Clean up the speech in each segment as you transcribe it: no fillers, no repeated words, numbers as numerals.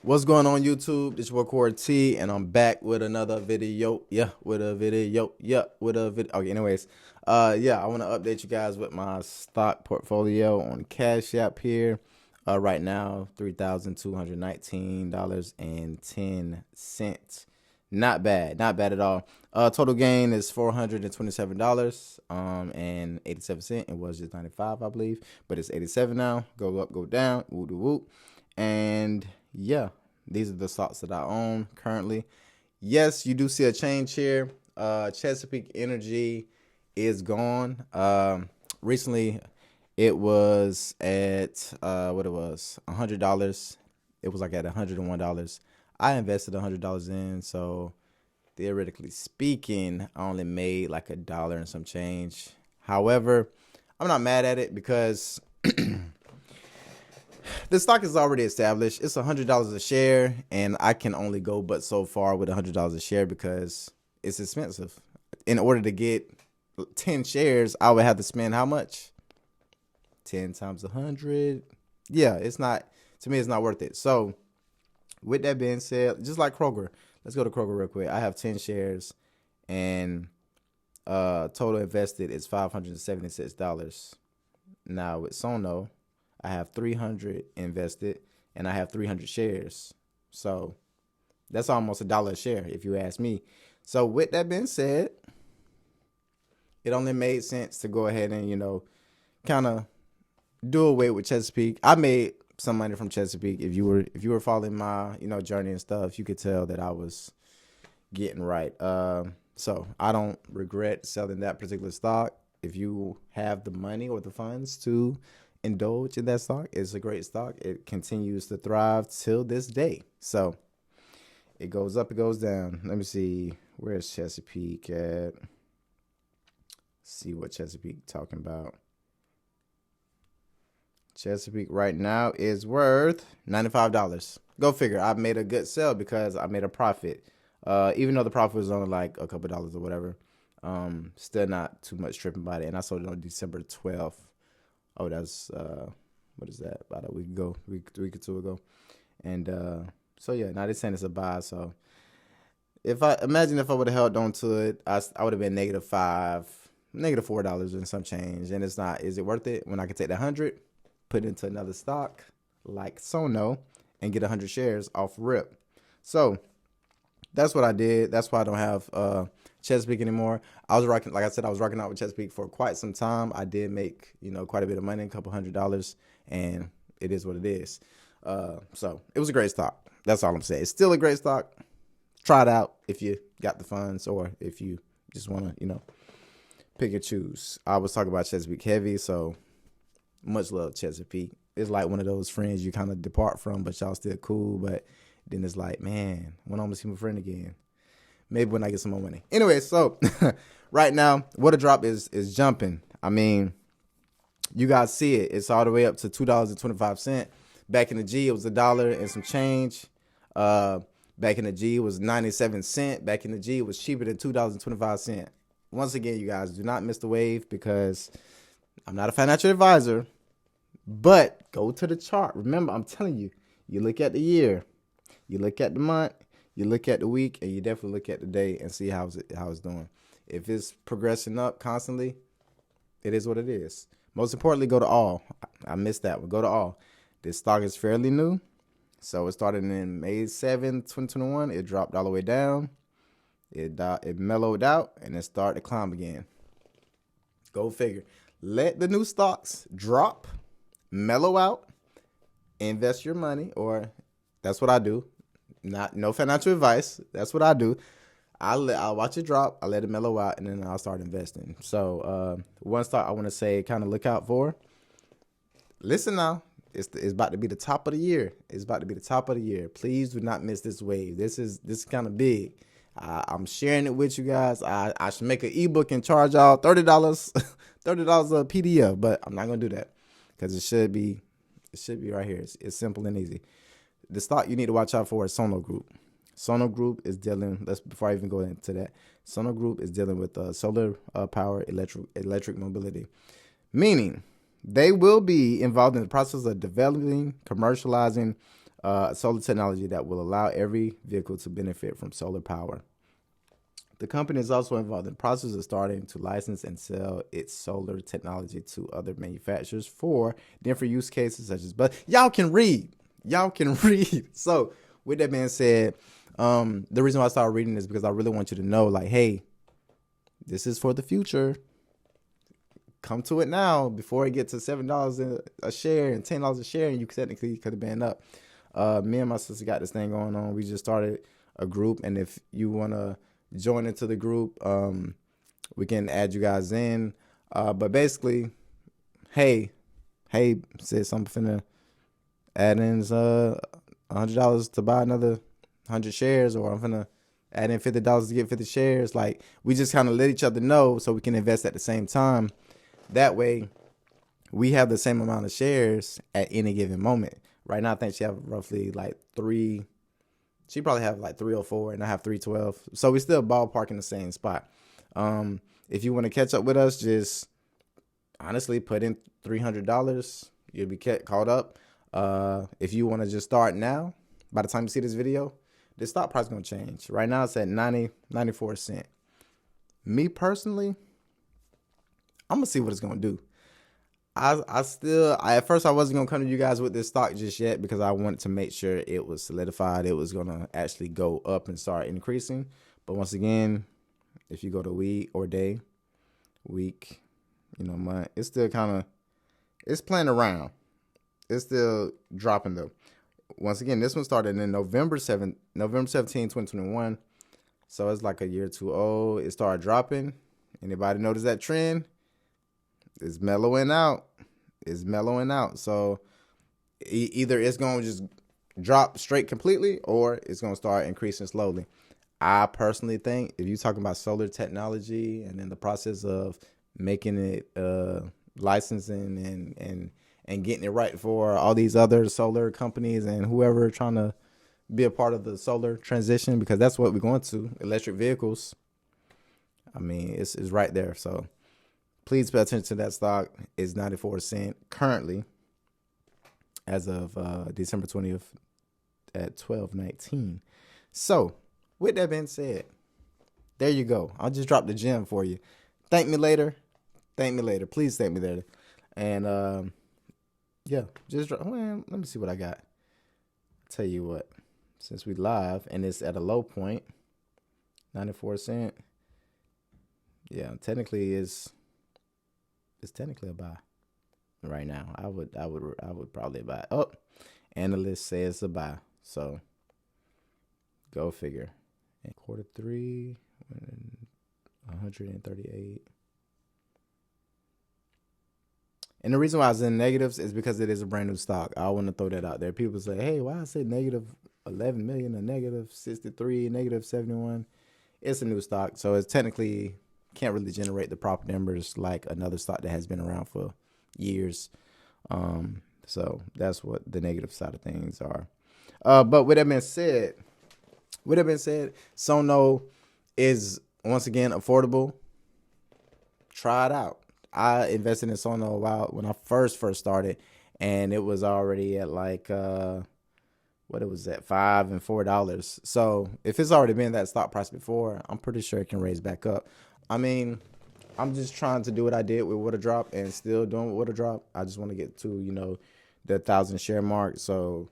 What's going on YouTube? This is your boy T, and I'm back with another video. Okay, anyways, I want to update you guys with my stock portfolio on CashApp here. Right now, $3,219.10. Not bad, not bad at all. Total gain is $427 and 87 cents. It was just 95, I believe, but it's 87 now. Go up, go down, woo doo woo. And yeah, these are the stocks that I own currently. Yes, you do see a change here. Chesapeake Energy is gone. Recently, it was at what it was, $100. It was like at $101. I invested $100 in, so theoretically speaking, I only made like $1 and some change. However, I'm not mad at it because the stock is already established. It's $100 a share, and I can only go but so far with $100 a share because it's expensive. In order to get 10 shares, I would have to spend how much? 10 times 100. Yeah, it's not, to me, it's not worth it. So with that being said, just like Kroger, let's go to Kroger real quick. I have 10 shares, and total invested is $576. Now with Sono, I have 300 invested, and I have 300 shares. So that's almost $1 a share, if you ask me. So with that being said, it only made sense to go ahead and, kind of do away with Chesapeake. I made some money from Chesapeake. If you were following my, journey and stuff, you could tell that I was getting right. So I don't regret selling that particular stock. If you have the money or the funds to indulge in that stock, it's a great stock. It continues to thrive till this day. So it goes up, it goes down. Let me see, where's Chesapeake at? See what Chesapeake talking about. Chesapeake right now is worth $95. Go figure. I made a good sell because I made a profit. Even though the profit was only like a couple dollars or whatever, still not too much tripping about it. And I sold it on December 12th. Oh, that's what is that? About a week ago, week or two ago. And so yeah, now they're saying it's a buy. So if I would have held on to it, I would have been -$4 and some change. And it's not. Is it worth it when I can take the 100, put it into another stock like Sono, and get 100 shares off rip? So that's what I did. That's why I don't have Chesapeake anymore. I was rocking, like I said, I was rocking out with Chesapeake for quite some time. I did make, quite a bit of money, a couple $100, and it is what it is. So it was a great stock. That's all I'm saying. It's still a great stock. Try it out if you got the funds, or if you just want to, pick and choose. I was talking about Chesapeake heavy, so much love Chesapeake. It's like one of those friends you kind of depart from, but y'all still cool. But then it's like, man, when I'm gonna see my friend again? Maybe when I get some more money. Anyway, so right now, what a drop is jumping. I mean, you guys see it. It's all the way up to $2.25. Back in the G, it was $1 and some change. Back in the G, it was 97 cents. Back in the G, it was cheaper than $2.25. Once again, you guys, do not miss the wave, because I'm not a financial advisor, but go to the chart. Remember, I'm telling you, you look at the year, you look at the month, you look at the week, and you definitely look at the day and see how it's doing. If it's progressing up constantly, it is what it is. Most importantly, go to all. I missed that one. Go to all. This stock is fairly new. So it started in May 7, 2021. It dropped all the way down. It mellowed out, and it started to climb again. Go figure. Let the new stocks drop, mellow out, invest your money, or that's what I do. No financial advice. That's what I do. I'll watch it drop. I let it mellow out, and then I'll start investing. So one stock I want to say kind of look out for. Listen now. It's about to be the top of the year. It's about to be the top of the year. Please do not miss this wave. This is kind of big. I'm sharing it with you guys. I should make an ebook and charge y'all $30, $30 a PDF, but I'm not gonna do that because it should be right here. It's simple and easy. The stock you need to watch out for is Sono Group. Sono Group is dealing. Before I even go into that, Sono Group is dealing with solar power, electric mobility, meaning they will be involved in the process of developing, commercializing solar technology that will allow every vehicle to benefit from solar power. The company is also involved in the process of starting to license and sell its solar technology to other manufacturers for different use cases such as, but y'all can read. Y'all can read. So with that being said, the reason why I started reading is because I really want you to know, like, hey, this is for the future. Come to it now before it gets to $7 a share and $10 a share, and you technically could have been up. Me and my sister got this thing going on. We just started a group, and if you want to join into the group, we can add you guys in. But basically, hey, sis, I'm finna add in $100 to buy another 100 shares, or I'm finna add in $50 to get 50 shares. Like, we just kind of let each other know so we can invest at the same time. That way, we have the same amount of shares at any given moment. Right now, I think she have roughly like three. She probably have like 304, and I have 312. So we still ballpark in the same spot. If you want to catch up with us, just honestly put in $300. You'll be caught up. If you want to just start now, by the time you see this video, the stock price is going to change. Right now, it's at 94 cents. Me personally, I'm going to see what it's going to do. At first I wasn't going to come to you guys with this stock just yet because I wanted to make sure it was solidified. It was going to actually go up and start increasing. But once again, if you go to week or day, week, month, it's still it's playing around. It's still dropping though. Once again, this one started in November 17, 2021. So it's like a year or two old. It started dropping. Anybody notice that trend? It's mellowing out. So either it's going to just drop straight completely, or it's going to start increasing slowly. I personally think if you're talking about solar technology and in the process of making it licensing and getting it right for all these other solar companies and whoever trying to be a part of the solar transition, because that's what we're going to, electric vehicles. I mean, it's right there. So please pay attention to that stock. It's 94 cents currently as of December 20th at 12:19. So with that being said, there you go. I'll just drop the gem for you. Thank me later. Please thank me later. And yeah, let me see what I got. I'll tell you what, since we live and it's at a low point, 94 cents. Yeah, technically it's technically a buy right now. I would probably buy. Oh, analysts say it's a buy. So go figure. And quarter 3, 138. And the reason why I was in negatives is because it is a brand new stock. I want to throw that out there. People say, hey, why I said negative 11 million or negative 63, negative 71. It's a new stock. So it's technically can't really generate the proper numbers like another stock that has been around for years. So that's what the negative side of things are. But with that being said, Sono is once again affordable. Try it out. I invested in Sono a while when I first started, and it was already at like what it was at $5 and $4. So if it's already been that stock price before, I'm pretty sure it can raise back up. I mean, I'm just trying to do what I did with Water Drop and still doing with Water Drop. I just want to get to, the 1,000 share mark. So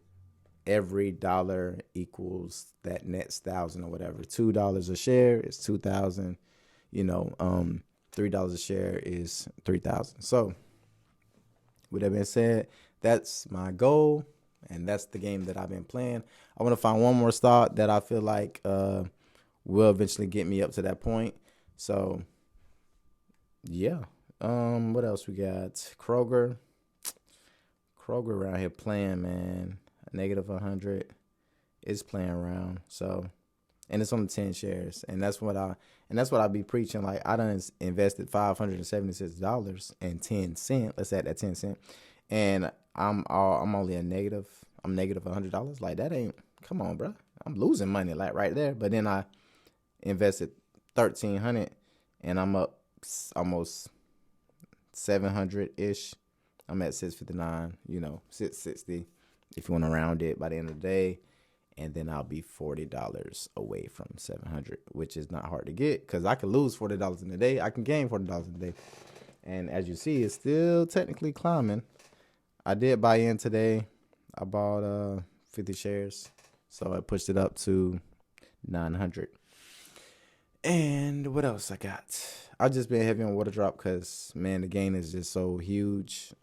every dollar equals that next 1,000 or whatever. $2 a share is 2,000. $3 a share is 3,000. So with that being said, that's my goal, and that's the game that I've been playing. I want to find one more stock that I feel like will eventually get me up to that point. So yeah. What else we got? Kroger around here playing, man. Negative 100. It's playing around. So, and it's on 10 shares, and that's what I be preaching. Like, I done invested $576.10. Let's add that 10 cents, and I'm only negative $100. Like, that ain't, come on, bro. I'm losing money like right there. But then I invested $1,300, and I'm up almost 700 ish. I'm at 659. 660. if you want to round it by the end of the day. And then I'll be $40 away from 700, which is not hard to get because I can lose $40 in a day. I can gain $40 in a day. And as you see, it's still technically climbing. I did buy in today. I bought 50 shares. So I pushed it up to 900. And what else I got? I've just been heavy on water drop because, man, the gain is just so huge.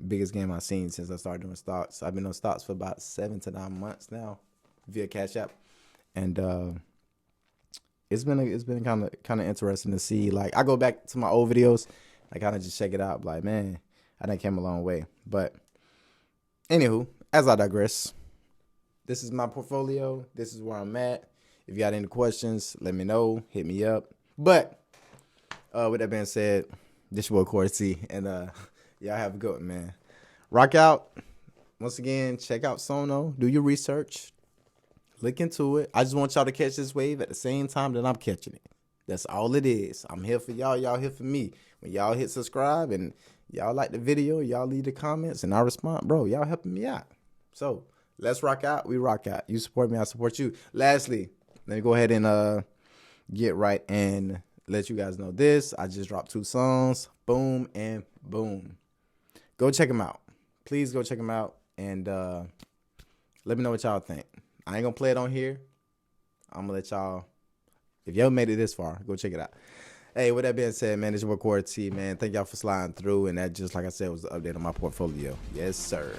Biggest game I've seen since I started doing stocks. I've been on stocks for about 7 to 9 months now via CashApp. And it's been kind of interesting to see. Like, I go back to my old videos. I kind of just check it out. Like, man, I done came a long way. But anywho, as I digress, this is my portfolio. This is where I'm at. If you got any questions, let me know. Hit me up. But with that being said, this your boy Corey T. And y'all have a good one, man. Rock out. Once again, check out Sono. Do your research. Look into it. I just want y'all to catch this wave at the same time that I'm catching it. That's all it is. I'm here for y'all. Y'all here for me. When y'all hit subscribe and y'all like the video, y'all leave the comments and I respond, bro, y'all helping me out. So let's rock out. We rock out. You support me, I support you. Lastly, let me go ahead and get right and let you guys know this. I just dropped 2 songs. Boom and boom. Go check them out. Please go check them out. And let me know what y'all think. I ain't going to play it on here. I'm going to let y'all, if y'all made it this far, go check it out. Hey, with that being said, man, it's your boy Corey T, man. Thank y'all for sliding through. And that, just like I said, was the update on my portfolio. Yes, sir.